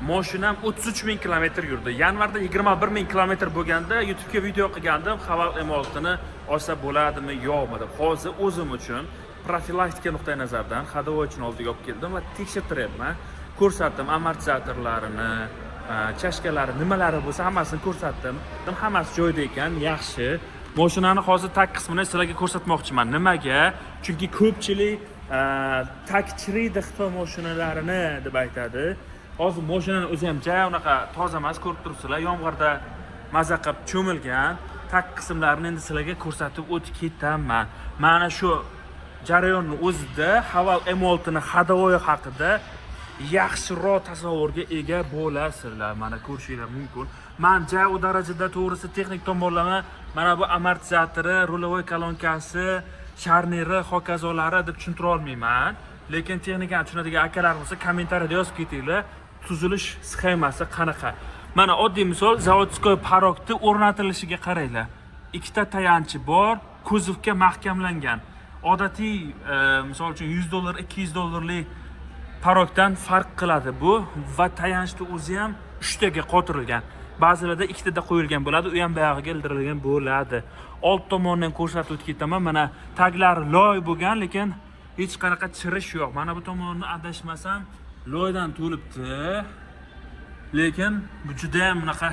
Mashinam 33 ming kilometr yurdi. Yanvarda 21 ming kilometr bo'lganda YouTube ga video qilgandim. Haval M6ni olsa bo'ladimi, yo'qmi deb. Hozir o'zim uchun profilaktika nuqtai nazaridan haydovchi oldiga olib keldim va tekshirtiryapman. Ko'rsatdim amortizatorlarini, chashkalari, nimalari bo'lsa hammasini ko'rsatdim. Hammasi joyida ekan, yaxshi. Mashinani hozir tag qismini sizlarga ko'rsatmoqchiman. Nimaga? Chunki ko'pchilik tag chiriydi Xitoy mashinalarini deb aytadi. Hozir mashinani o'zi ham ja unaqa toza emas, ko'rib turibsizlar. Yomg'irda maza qilib cho'milgan tag qismlarini endi sizlarga ko'rsatib o'tib ketaman. Mana shu jarayonni o'zida Haval M6 ni hadovoyi haqida yaxshiroq tasavvurga ega bo'lasizlar. Mana ko'rishingiz mumkin. Men ja u darajada to'g'risi texnik tomonlama mana bu amortizatori, rulovoy kolonkasi, sharniri, hokazolari deb tushuntira olmayman. Lekin texnikani tushunadigan akalar bo'lsa kommentariyada yozib ketinglar. Tuzilish sxemasi qanaqa? Mana oddiy misol, zavodskoy parokni o'rnatilishiga qaranglar. Ikkita tayanchi bor, kuzovga mahkamlangan. Odatiy, misol uchun $100, $200lik parokdan farq qiladi bu va tayanchni o'zi ham 3 taga qotirilgan. Ba'zilarda 2 tada qo'yilgan bo'ladi, u ham buyog'iga ildirilgan bo'ladi. Old tomondan ko'rsatib o'tib ketaman. Mana taglari loy bo'lgan, lekin hech qanaqa chirish yo'q. Mana bu tomonni adashmasam loydan to'libdi. Lekin bu juda ham bunaqa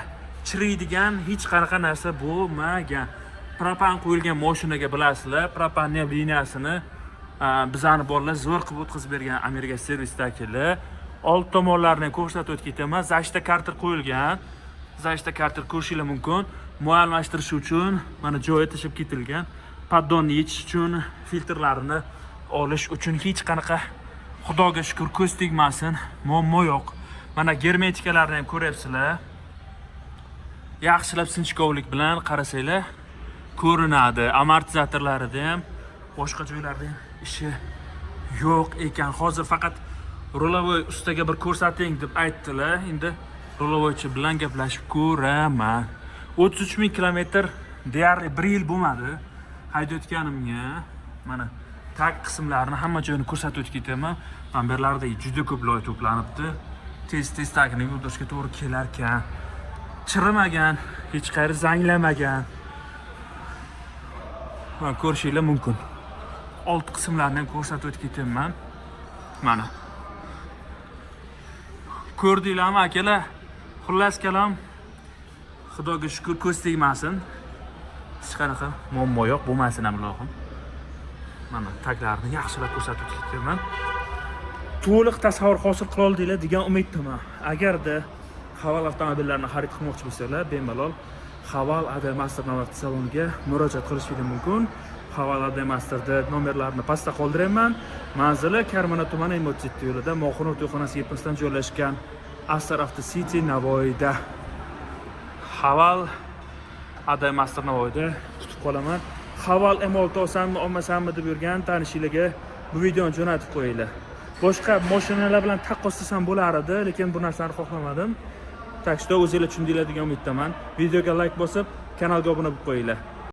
chiriydigan hech qanaqa narsa bo'lmagan. Propan qo'yilgan mashinaga bilasizlar, propanning liniyasini bizani bolalar zo'r qilib o'tkazib bergan Amerika servisdagilar. Old tomonlarini ko'rsatib o'tib ketaman. Zashta karter qo'yilgan. Zashta karter ko'rishingiz mumkin. Muayyanlashtirish uchun mana joyi tashib ketilgan. Paddonni yechish uchun, filtrlarini olish uchun hech qanaqa Xudoga shukr ko'z tegmasin, muammo yo'q. Mana germetikalarni ham ko'ryapsizlar. Yaxshilab sinchkovlik bilan qarasanglar ko'rinadi. Amortizatorlarida ham, boshqa joylarda ham ishi yo'q ekan. Hozir faqat rulovoy ustaga bir ko'rsating deb aytdilar. Endi rulovoychi bilan gaplashib ko'raman. 33 ming kilometr deyarli 1 yil bo'lmadi haydayotganimga. Mana tag qismlarini hamma joyini ko'rsatib o'tib ketaman. Mana bu yerlarda juda ko'p loy to'planibdi. Tez tagini yuldurishga to'g'ri kelar ekan. Chirimagan, hech qayeri zanglamagan. Mana ko'rishingiz mumkin. Old qismlarini ham ko'rsatib o'tib ketaman. Mana. Ko'rdinglarmi akalar? Xullas kalom. Xudoga shukr ko'z tegmasin. Hech qanaqa muammo yo'q, bo'lmasin ham ilohim. Mana taglarni yaxshilab ko'rsatib ketaman. To'liq tasavvur hosil qila oldinglar degan umiddaman. Agarda Haval avtomobillarini xarid qilmoqchi bo'lsanglar, bemalol Haval Ademaster navbat saloniga murojaat qilishingiz mumkin. Haval Ademasterda nomerlarini pastda qoldiraman. Manzili Karmana tumani Imotjet yo'lida Moxonot to'yxonasiga yaqindan joylashgan Astar Auto City Navoiyda. Haval Ademaster Navoiyda kutib qolaman. Haval M6 olsammi, olmasammi deb yurgan tanishinglarga bu videoni jo'natib qo'yinglar. Boshqa mashinalar bilan taqqoslansam bo'lar edi, lekin bu narsani xohlamadim. Takshda o'zingizlar tushundinglar degan umiddaman. Videoga like bosib, kanalga obuna bo'lib qo'yinglar.